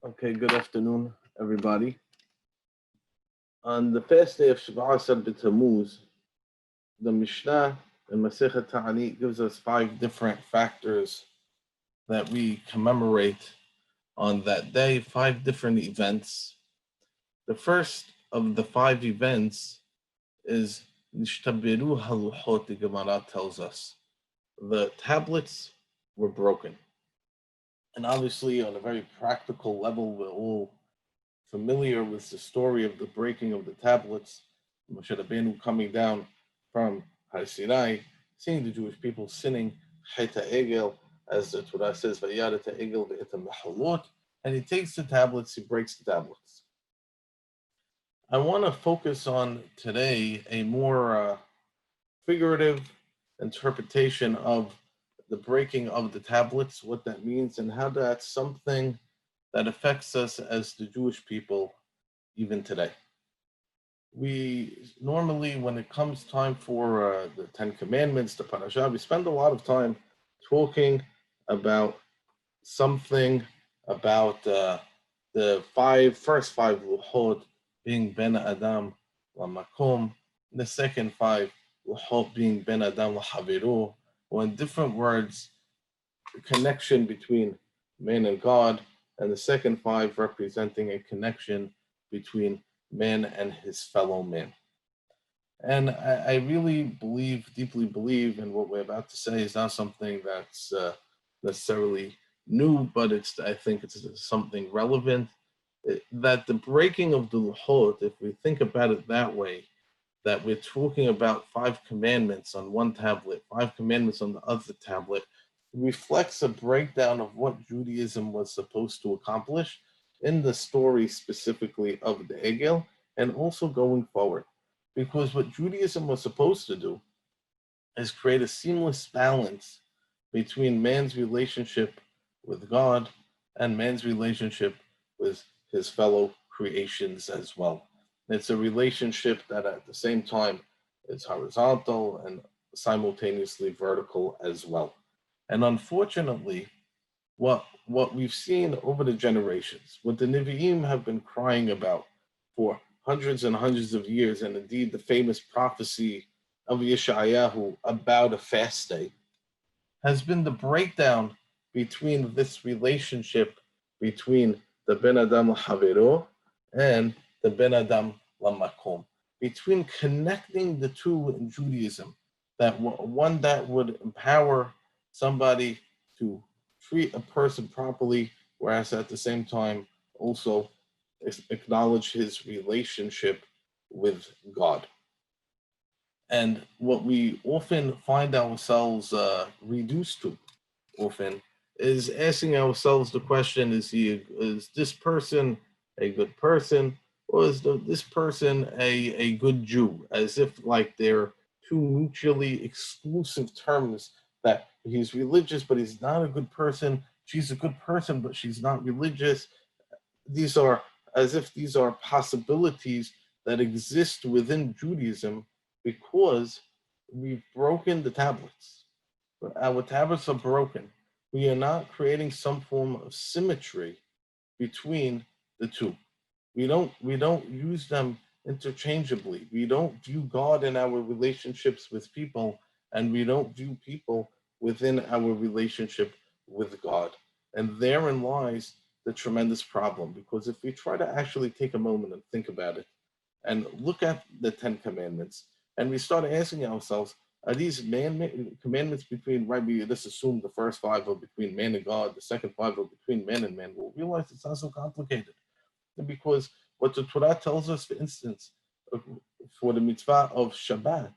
Okay, good afternoon, everybody. On the first day of Shabbat BeTamuz, the Mishnah in Masechet Ta'anit gives us 5 different factors that we commemorate on that day, 5 different events. The first of the 5 events is Nishtabiru Haluchot, the Gemara tells us. The tablets were broken. And obviously, on a very practical level, we're all familiar with the story of the breaking of the tablets, Moshe Rabbeinu coming down from Har Sinai, seeing the Jewish people sinning Cheta Egel, as the Torah says, Vayarata Egel ve'etam machalot, and he takes the tablets, he breaks the tablets. I want to focus on today a more figurative interpretation of the breaking of the tablets, what that means, and how that's something that affects us as the Jewish people even today. We normally, when it comes time for the 10 Commandments, the Parashah, we spend a lot of time talking about something about the first five luchot being Ben Adam LaMakom, the second 5 luchot being Ben Adam LaHaviru, or in different words, the connection between man and God, and the second 5 representing a connection between man and his fellow man. And I really deeply believe, and what we're about to say is not something that's necessarily new, but I think it's something relevant, that the breaking of the luchot, if we think about it that way, that we're talking about 5 commandments on one tablet, 5 commandments on the other tablet, reflects a breakdown of what Judaism was supposed to accomplish in the story specifically of the Egel, and also going forward. Because what Judaism was supposed to do is create a seamless balance between man's relationship with God and man's relationship with his fellow creations as well. It's a relationship that at the same time is horizontal and simultaneously vertical as well. And unfortunately, what we've seen over the generations, what the Nevi'im have been crying about for hundreds and hundreds of years, and indeed the famous prophecy of Yeshayahu about a fast day, has been the breakdown between this relationship between the Ben Adam LaHaviru and the Ben Adam LaMakom, between connecting the two in Judaism, that one that would empower somebody to treat a person properly, whereas at the same time also acknowledge his relationship with God. And what we often find ourselves reduced to often is asking ourselves the question, is this person a good person, or is this person a good Jew? As if like they're two mutually exclusive terms, that he's religious, but he's not a good person. She's a good person, but she's not religious. These are as if these are possibilities that exist within Judaism because we've broken the tablets. Our tablets are broken. We are not creating some form of symmetry between the two. We don't use them interchangeably. We don't view God in our relationships with people, and we don't view people within our relationship with God. And therein lies the tremendous problem, because if we try to actually take a moment and think about it and look at the 10 commandments, and we start asking ourselves, are these commandments between Rabbi? Let's assume the first 5 are between man and God, the second 5 are between man and man. We'll realize it's not so complicated. Because what the Torah tells us, for instance, for the mitzvah of Shabbat,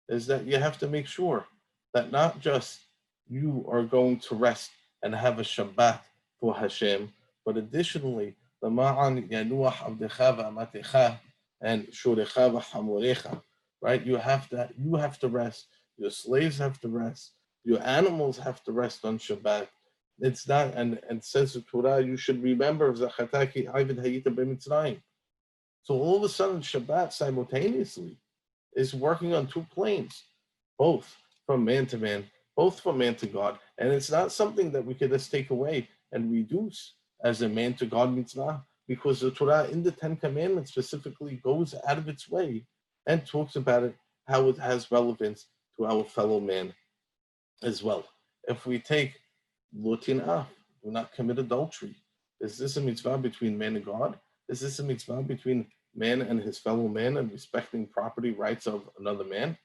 is that you have to make sure that not just you are going to rest and have a Shabbat for Hashem, but additionally, Lama'an yanuach avdecha v'amatecha and shorecha v'hamorecha, right? You have to rest. Your slaves have to rest. Your animals have to rest on Shabbat. It's not, and says the Torah, you should remember Zachataki Ivid Hayita B'Mitzrayim. So all of a sudden, Shabbat simultaneously is working on 2 planes, both from man to man, both from man to God. And it's not something that we could just take away and reduce as a man to God mitzvah, because the Torah in the Ten Commandments specifically goes out of its way and talks about it, how it has relevance to our fellow man as well. If we take Lutinah, do not commit adultery. Is this a mitzvah between man and God? Is this a mitzvah between man and his fellow man and respecting property rights of another man?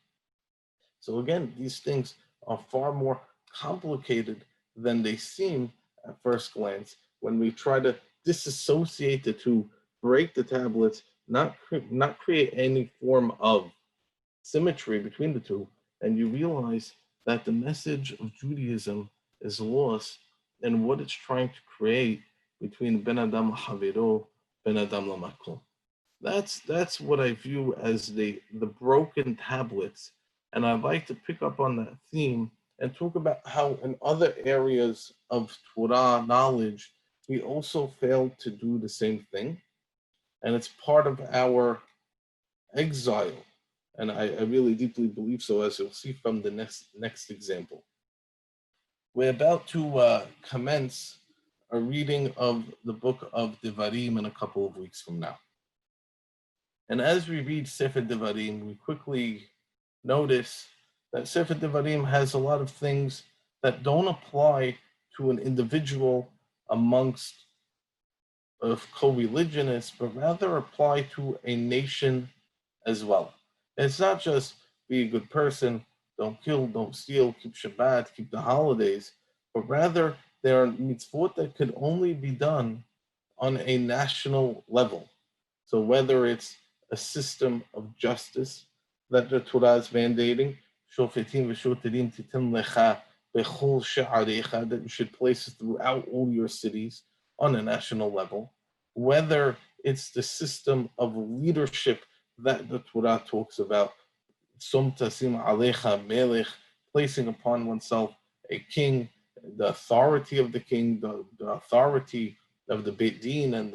So again, these things are far more complicated than they seem at first glance when we try to disassociate the two, break the tablets, not create any form of symmetry between the two, and you realize that the message of Judaism is lost in what it's trying to create between Ben Adam Haviro, Ben Adam Lamakom. That's what I view as the broken tablets, and I'd like to pick up on that theme and talk about how in other areas of Torah knowledge we also fail to do the same thing, and it's part of our exile. And I really deeply believe so, as you'll see from the next example. We're about to commence a reading of the book of Devarim in a couple of weeks from now. And as we read Sefer Devarim, we quickly notice that Sefer Devarim has a lot of things that don't apply to an individual amongst co-religionists, but rather apply to a nation as well. It's not just be a good person, don't kill, don't steal, keep Shabbat, keep the holidays, but rather there are mitzvot that could only be done on a national level. So whether it's a system of justice that the Torah is mandating, shofetim v'shoterim titim lecha bechol she'arecha, that you should place throughout all your cities on a national level, whether it's the system of leadership that the Torah talks about, som tasim alecha melech, placing upon oneself a king, the authority of the king, the authority of the Beit Din, and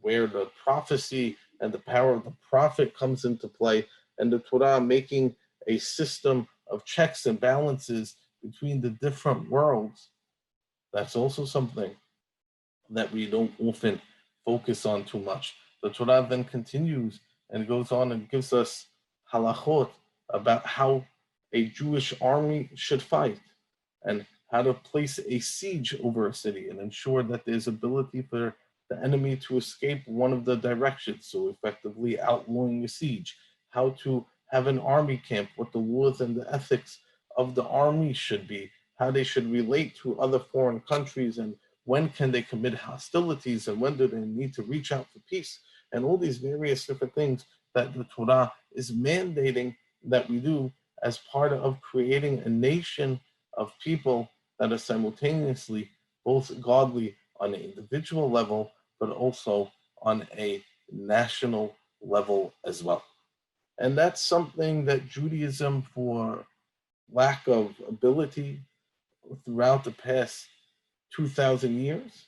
where the prophecy and the power of the prophet comes into play, and the Torah making a system of checks and balances between the different worlds. That's also something that we don't often focus on too much. The Torah then continues and goes on and gives us halachot about how a Jewish army should fight and how to place a siege over a city and ensure that there's ability for the enemy to escape one of the directions, so effectively outlawing a siege, how to have an army camp, what the laws and the ethics of the army should be, how they should relate to other foreign countries, and when can they commit hostilities, and when do they need to reach out for peace, and all these various different things that the Torah is mandating that we do as part of creating a nation of people that are simultaneously both godly on an individual level, but also on a national level as well. And that's something that Judaism, for lack of ability throughout the past 2,000 years,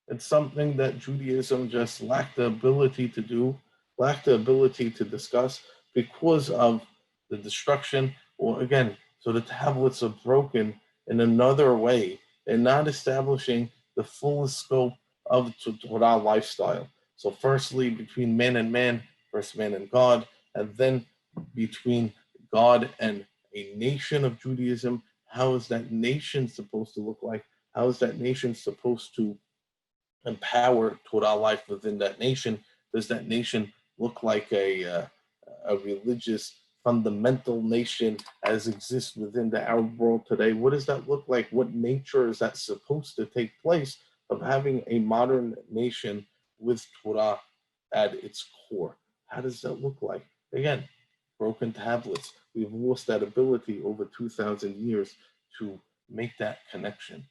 it's something that Judaism just lacked the ability to do, lacked the ability to discuss because of the destruction, or again, so the tablets are broken in another way and not establishing the fullest scope of the Torah lifestyle. So firstly, between man and man, first man and God, and then between God and a nation of Judaism. How is that nation supposed to look like? How is that nation supposed to empower Torah life within that nation? Does that nation look like a religious fundamental nation as exists within the Arab world today? What does that look like? What nature is that supposed to take place of having a modern nation with Torah at its core? How does that look like? Again, broken tablets. We've lost that ability over 2,000 years to make that connection.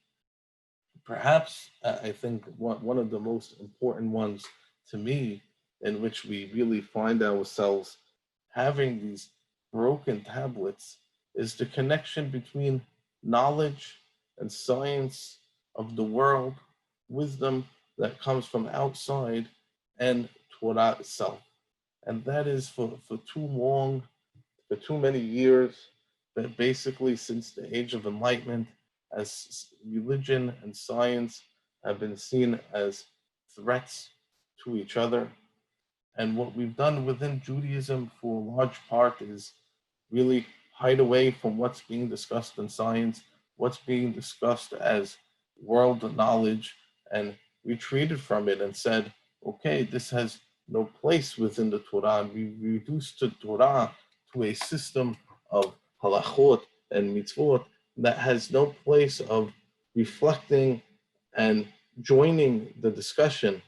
Perhaps I think one of the most important ones to me, in which we really find ourselves having these broken tablets, is the connection between knowledge and science of the world, wisdom that comes from outside, and Torah itself. And that is for too long, for too many years, that basically since the age of enlightenment, as religion and science have been seen as threats to each other. And what we've done within Judaism for a large part is really hide away from what's being discussed in science, what's being discussed as world knowledge, and retreated from it and said, okay, this has no place within the Torah. And we reduced the Torah to a system of halachot and mitzvot that has no place of reflecting and joining the discussion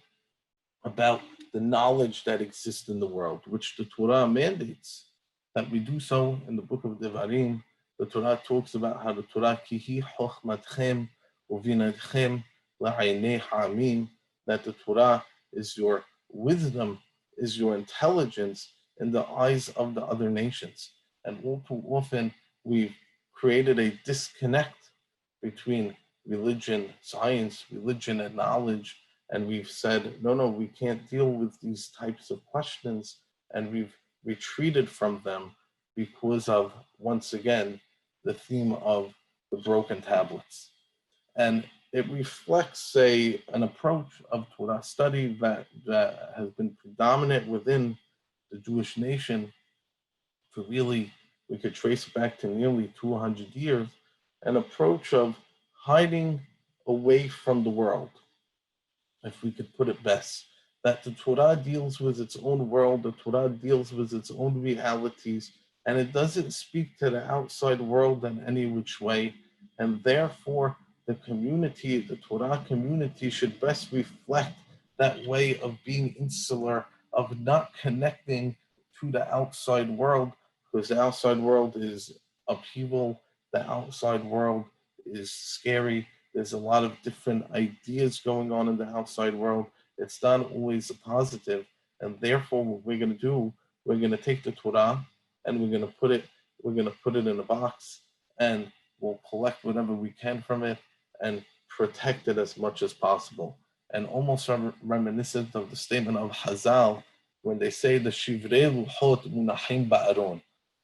about the knowledge that exists in the world, which the Torah mandates that we do so in the book of Devarim. The Torah talks about how the Torah kihi chochmatchem uvinatchem la'aynei ha'amim, that the Torah is your wisdom, is your intelligence in the eyes of the other nations. And all too often we've created a disconnect between religion, science, religion, and knowledge. And we've said, no, we can't deal with these types of questions. And we've retreated from them because of, once again, the theme of the broken tablets. And it reflects an approach of Torah study that has been predominant within the Jewish nation for really, we could trace it back to nearly 200 years, an approach of hiding away from the world, if we could put it best, that the Torah deals with its own world, the Torah deals with its own realities, and it doesn't speak to the outside world in any which way, and therefore the community, the Torah community, should best reflect that way of being insular, of not connecting to the outside world, because the outside world is upheaval, the outside world is scary. There's a lot of different ideas going on in the outside world. It's not always a positive. And therefore, what we're going to do, we're going to take the Torah and we're going to put it in a box, and we'll collect whatever we can from it and protect it as much as possible. And almost reminiscent of the statement of Hazal, when they say the Shivrei Luchot Munachim Ba'aron,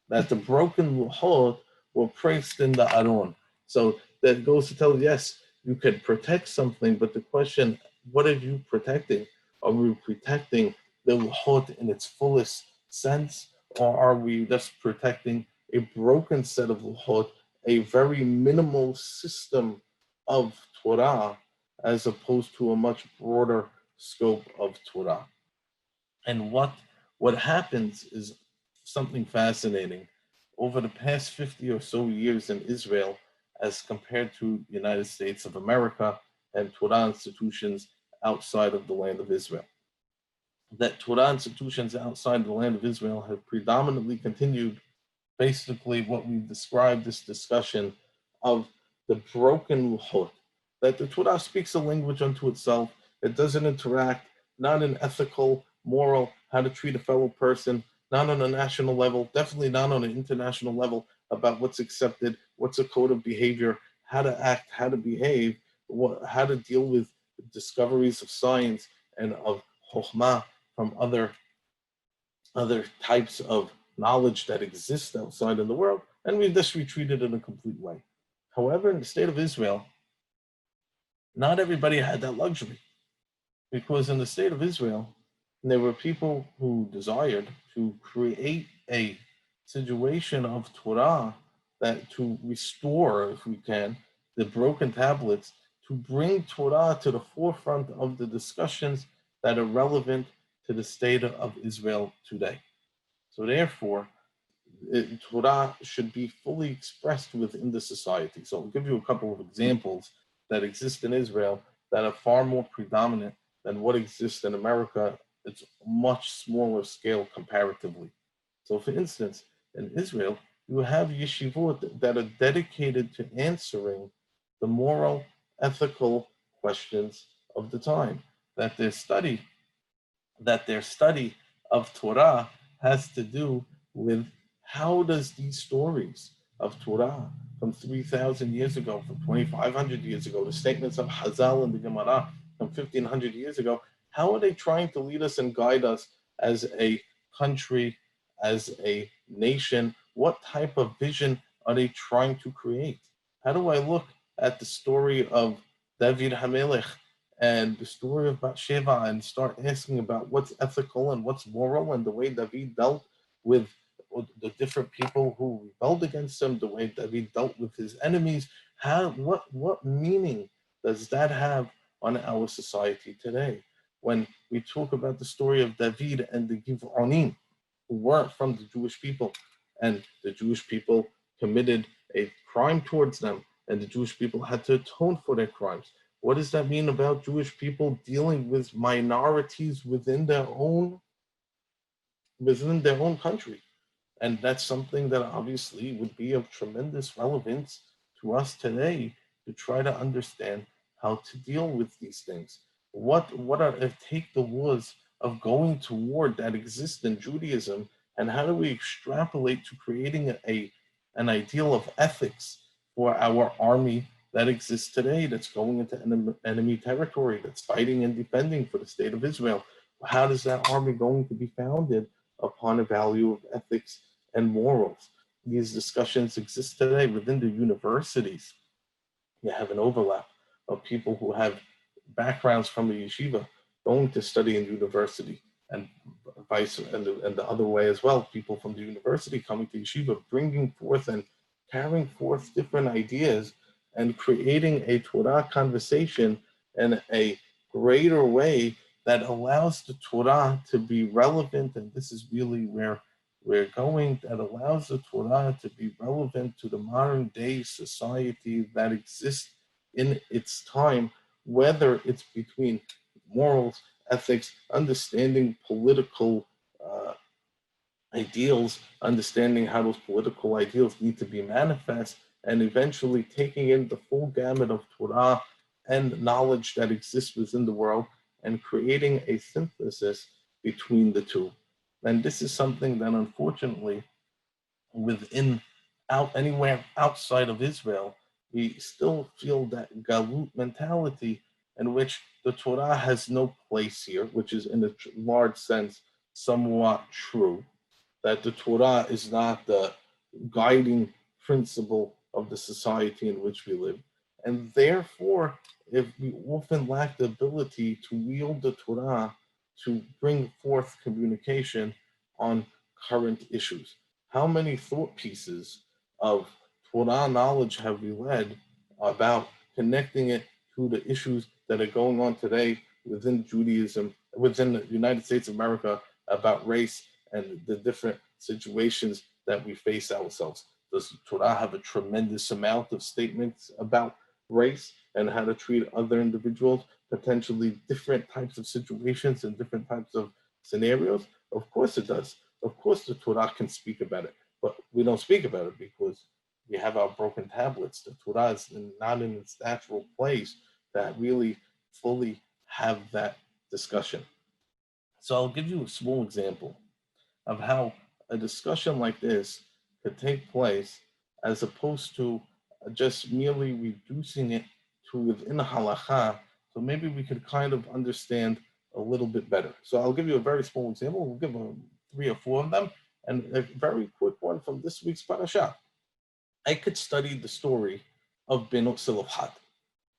that the broken Luchot were placed in the Aron. So that goes to tell, yes, you can protect something, but the question, what are you protecting? Are we protecting the Luchot in its fullest sense, or are we just protecting a broken set of Luchot, a very minimal system of Torah, as opposed to a much broader scope of Torah? And what happens is something fascinating. Over the past 50 or so years in Israel, as compared to the United States of America and Torah institutions outside of the land of Israel, that Torah institutions outside the land of Israel have predominantly continued basically what we've described, this discussion of the broken luchot, that the Torah speaks a language unto itself. It doesn't interact, not in ethical, moral, how to treat a fellow person, not on a national level, definitely not on an international level, about what's accepted, what's a code of behavior, how to act, how to behave, how to deal with discoveries of science and of chokhmah from other types of knowledge that exist outside in the world, and we've just retreated in a complete way. However, in the state of Israel, not everybody had that luxury, because in the state of Israel, there were people who desired to create a situation of Torah that to restore, if we can, the broken tablets, to bring Torah to the forefront of the discussions that are relevant to the state of Israel today. So therefore, Torah should be fully expressed within the society. So I'll give you a couple of examples that exist in Israel that are far more predominant than what exists in America. It's a much smaller scale comparatively. So for instance, in Israel, you have yeshivot that are dedicated to answering the moral, ethical questions of the time, that their study of Torah has to do with how does these stories of Torah from 3,000 years ago, from 2,500 years ago, the statements of Hazal and the Gemara from 1,500 years ago, how are they trying to lead us and guide us as a country, as a nation? What type of vision are they trying to create? How do I look at the story of David HaMelech and the story of Bathsheba and start asking about what's ethical and what's moral and the way David dealt with the different people who rebelled against him, the way David dealt with his enemies, what meaning does that have on our society today? When we talk about the story of David and the Giv'onim, who weren't from the Jewish people, and the Jewish people committed a crime towards them, and the Jewish people had to atone for their crimes. What does that mean about Jewish people dealing with minorities within their own country? And that's something that obviously would be of tremendous relevance to us today to try to understand how to deal with these things. Take the wars of going to war that exist in Judaism, and how do we extrapolate to creating an ideal of ethics for our army that exists today, that's going into enemy territory, that's fighting and defending for the state of Israel? How is that army going to be founded upon a value of ethics and morals? These discussions exist today within the universities. You have an overlap of people who have backgrounds from the yeshiva going to study in university, and the other way as well. People from the university coming to yeshiva, bringing forth and carrying forth different ideas and creating a Torah conversation in a greater way that allows the Torah to be relevant. And this is really where we're going, that allows the Torah to be relevant to the modern day society that exists in its time, whether it's between morals, ethics, understanding political ideals, understanding how those political ideals need to be manifest, and eventually taking in the full gamut of Torah and knowledge that exists within the world and creating a synthesis between the two. And this is something that unfortunately anywhere outside of Israel, we still feel that galut mentality in which the Torah has no place here, which is in a large sense somewhat true, that the Torah is not the guiding principle of the society in which we live. And therefore, if we often lack the ability to wield the Torah to bring forth communication on current issues. How many thought pieces of Torah knowledge have we led about connecting it to the issues that are going on today within Judaism, within the United States of America, about race and the different situations that we face ourselves? Does the Torah have a tremendous amount of statements about race and how to treat other individuals, potentially different types of situations and different types of scenarios? Of course it does. Of course the Torah can speak about it, but we don't speak about it because we have our broken tablets. The Torah is not in its natural place that really fully have that discussion. So I'll give you a small example of how a discussion like this could take place, as opposed to just merely reducing it to within halakha. So maybe we could kind of understand a little bit better. So I'll give you a very small example. We'll give 3 or 4 of them, and a very quick one from this week's parasha. I could study the story of Benot Silofhad.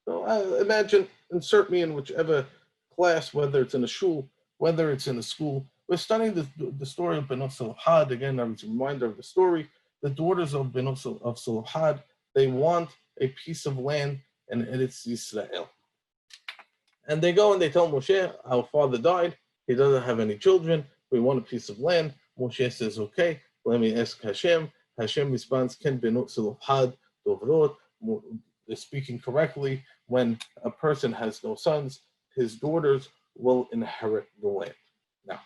So imagine, insert me in whichever class, whether it's in a shul, whether it's in a school. We're studying the story of Benot Silofhad. Again, as a reminder of the story, the daughters of Benot Silofhad, they want a piece of land in Eretz Yisrael. And they go and they tell Moshe, our father died, he doesn't have any children, we want a piece of land. Moshe says, okay, let me ask Hashem. Hashem responds, Ken Benot Silofhad Dovrot. They're speaking correctly. When a person has no sons, his daughters will inherit the land. Now,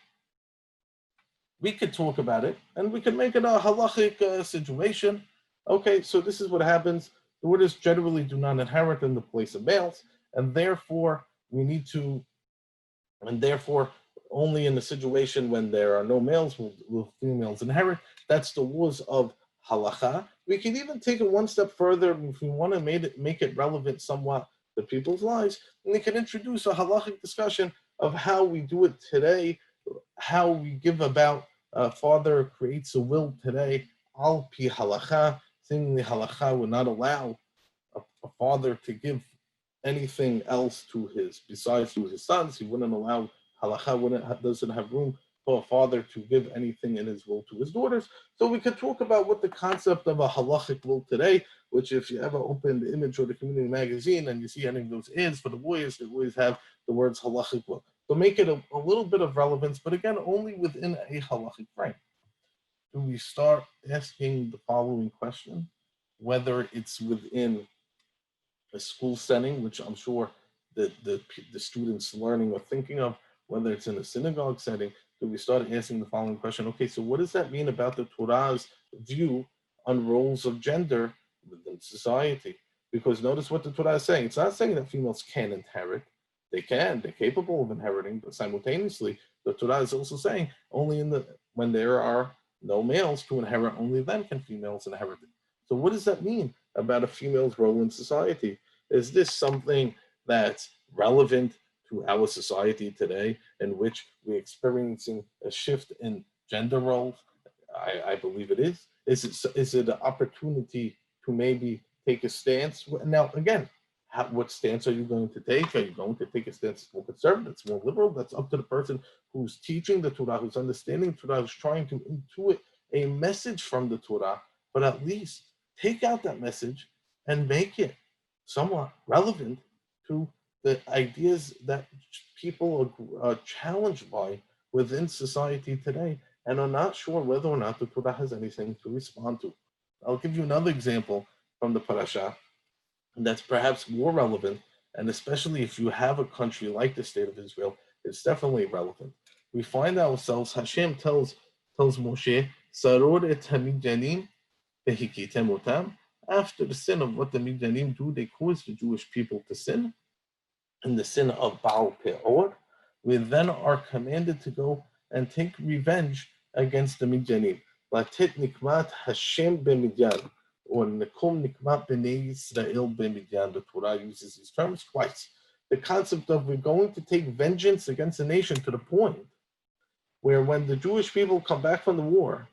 we could talk about it, and we can make it a halachic situation. Okay, so this is what happens. Daughters generally do not inherit in the place of males, and therefore only in the situation when there are no males will females inherit. That's the laws of halacha. We can even take it one step further if we want to make it relevant somewhat to people's lives, and we can introduce a halachic discussion of how we do it today, how we give about father creates a will today, al pi halacha. Seemingly halacha would not allow a father to give anything else to his, besides to his sons. He wouldn't allow, halacha doesn't have room for a father to give anything in his will to his daughters. So we could talk about what the concept of a halachic will today, which if you ever open the Image or the community magazine and you see any of those ads for the boys, they always have the words halachic will. So make it a little bit of relevance, but again, only within a halachic frame. Do we start asking the following question, whether it's within a school setting, which I'm sure the students learning or thinking of, whether it's in a synagogue setting, do we start asking the following question, okay, so what does that mean about the Torah's view on roles of gender within society? Because notice what the Torah is saying. It's not saying that females can inherit. They can, they're capable of inheriting, but simultaneously, the Torah is also saying only when there are no males to inherit, only then can females inherit it. So what does that mean about a female's role in society? Is this something that's relevant to our society today, in which we're experiencing a shift in gender roles? I believe it is. Is it an opportunity to maybe take a stance? Now, again, what stance are you going to take? Are you going to take a stance that's more conservative, that's more liberal? That's up to the person who's teaching the Torah, who's understanding the Torah, who's trying to intuit a message from the Torah, but at least take out that message and make it somewhat relevant to the ideas that people are challenged by within society today and are not sure whether or not the Torah has anything to respond to. I'll give you another example from the parasha that's perhaps more relevant, and especially if you have a country like the state of Israel, it's definitely relevant. We find ourselves, Hashem tells Moshe, Saror et hamidyanim vehikitem otam. After the sin of what the Midyanim do, they cause the Jewish people to sin, and the sin of Baal Peor. We then are commanded to go and take revenge against the Midyanim. Latet nikmat Hashem b'Midyan, or Nekom nikmat b'nei Yisrael b'Midyan. The Torah uses these terms twice. The concept of we're going to take vengeance against a nation, to the point where when the Jewish people come back from the war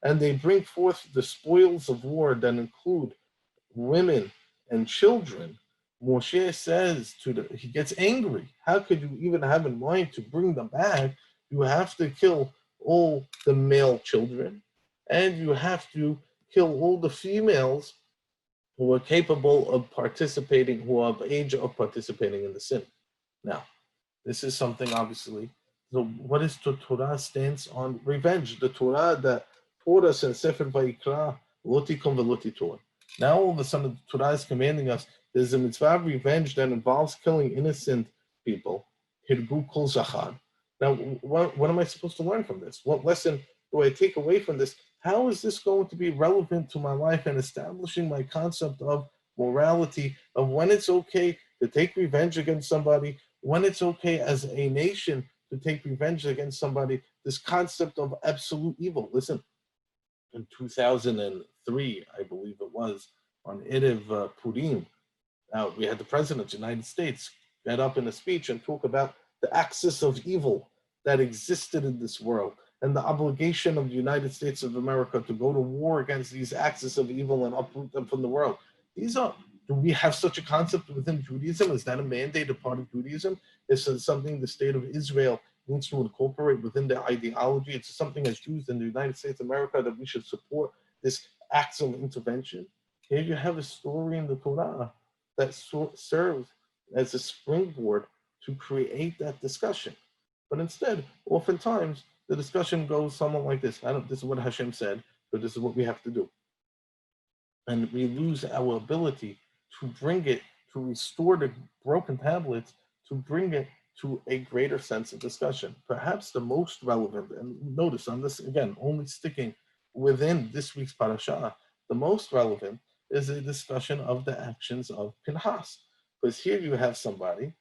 and they bring forth the spoils of war that include women and children, Moshe says he gets angry. How could you even have in mind to bring them back? You have to kill all the male children, and you have to kill all the females who are capable of participating, who are of age of participating in the sin. Now, this is something obviously. So what is the Torah's stance on revenge? The Torah that taught us in Sefer Vayikra, Lotikom velotitor. Now all of a sudden the Torah is commanding us, there's a mitzvah of revenge that involves killing innocent people. Hirgu kol zachar. Now, what am I supposed to learn from this? What lesson do I take away from this? How is this going to be relevant to my life and establishing my concept of morality, of when it's okay to take revenge against somebody, when it's okay as a nation to take revenge against somebody, this concept of absolute evil. Listen, in 2003, I believe it was, on Erev Purim, we had the President of the United States get up in a speech and talk about the axis of evil that existed in this world and the obligation of the United States of America to go to war against these axis of evil and uproot them from the world. Do we have such a concept within Judaism? Is that a mandated part of Judaism? Is it something the state of Israel needs to incorporate within their ideology? It's something as Jews in the United States of America that we should support this acts of intervention. Here you have a story in the Torah that serves as a springboard to create that discussion. But instead, oftentimes, the discussion goes somewhat like this. This is what Hashem said, but this is what we have to do. And we lose our ability to bring it, to restore the broken tablets, to bring it to a greater sense of discussion. Perhaps the most relevant, and notice on this, again, only sticking within this week's parasha, the most relevant is a discussion of the actions of Pinchas. Because here you have somebody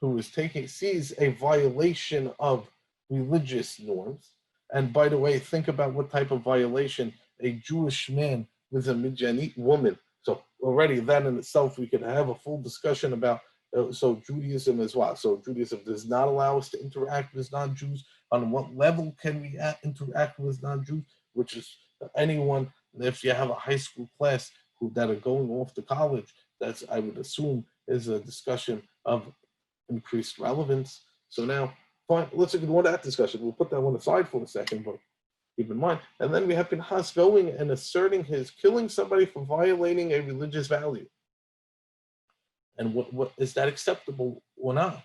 who sees a violation of religious norms. And by the way, think about what type of violation a Jewish man with a Midianite woman. So already that in itself, we could have a full discussion about, so Judaism as well. So Judaism does not allow us to interact with non-Jews. On what level can we interact with non-Jews? Which is anyone, if you have a high school class that are going off to college, that's, I would assume, is a discussion of increased relevance. So now, fine, let's ignore that discussion. We'll put that one aside for a second, but keep in mind. And then we have Pinchas going and asserting his killing somebody for violating a religious value. And what is that acceptable or not?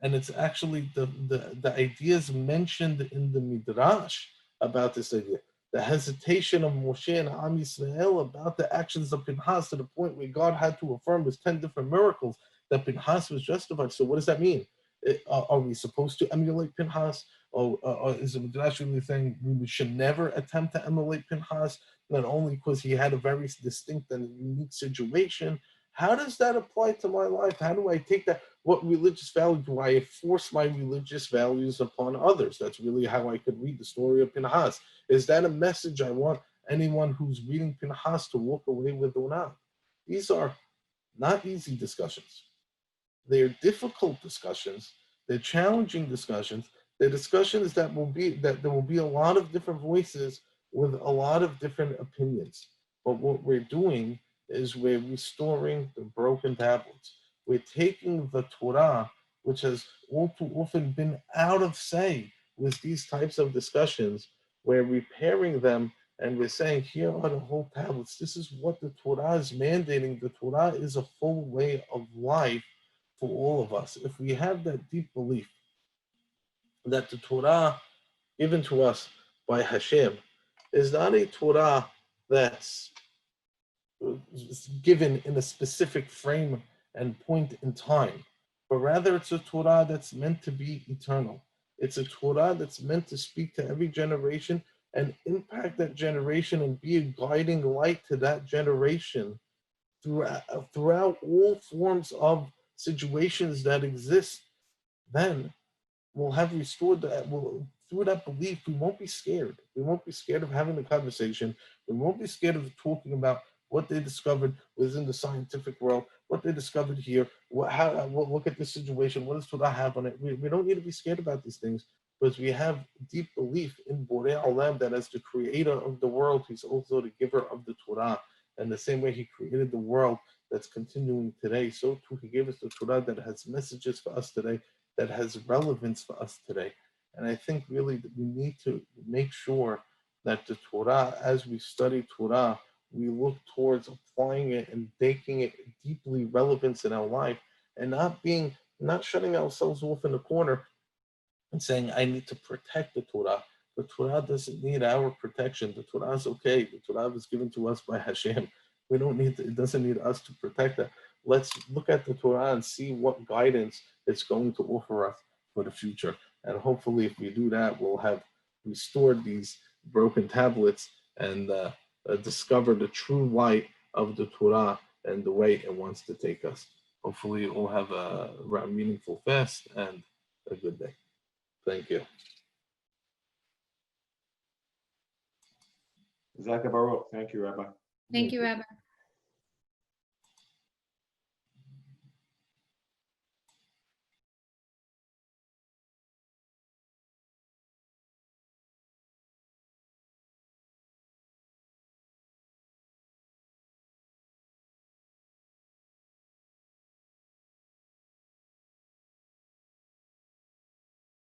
And it's actually the ideas mentioned in the Midrash about this idea. The hesitation of Moshe and Am Yisrael about the actions of Pinchas to the point where God had to affirm with 10 different miracles that Pinchas was justified. So what does that mean? Are we supposed to emulate Pinchas? Or is the Midrash really saying we should never attempt to emulate Pinchas, not only because he had a very distinct and unique situation? How does that apply to my life? How do I take that? What religious value do I force my religious values upon others? That's really how I could read the story of Pinchas. Is that a message I want anyone who's reading Pinchas to walk away with or not? These are not easy discussions. They're difficult discussions. They're challenging discussions. They're discussions that there will be a lot of different voices with a lot of different opinions. But what we're doing is we're restoring the broken tablets. We're taking the Torah, which has all too often been out of say with these types of discussions. We're repairing them and we're saying, here are the whole tablets. This is what the Torah is mandating. The Torah is a full way of life for all of us. If we have that deep belief that the Torah given to us by Hashem is not a Torah that's given in a specific frame and point in time, but rather it's a Torah that's meant to be eternal. It's a Torah that's meant to speak to every generation and impact that generation and be a guiding light to that generation throughout all forms of situations that exist. Then we'll have restored that. Through that belief, we won't be scared. We won't be scared of having the conversation. We won't be scared of talking about what they discovered within the scientific world, what they discovered here. Look at this situation. What does Torah have on it? We don't need to be scared about these things because we have deep belief in Borei Olam that as the creator of the world, he's also the giver of the Torah. And the same way he created the world that's continuing today, so too he gave us the Torah that has messages for us today, that has relevance for us today. And I think really that we need to make sure that the Torah, as we study Torah, we look towards applying it and making it deeply relevant in our life and not shutting ourselves off in a corner and saying, I need to protect the Torah. The Torah doesn't need our protection. The Torah is okay. The Torah was given to us by Hashem. It doesn't need us to protect it. Let's look at the Torah and see what guidance it's going to offer us for the future. And hopefully if we do that, we'll have restored these broken tablets and discover the true light of the Torah and the way it wants to take us. Hopefully we'll have a meaningful fast and a good day. Thank you. Zaka Baruch. Thank you, Rabbi. Thank you, Rabbi.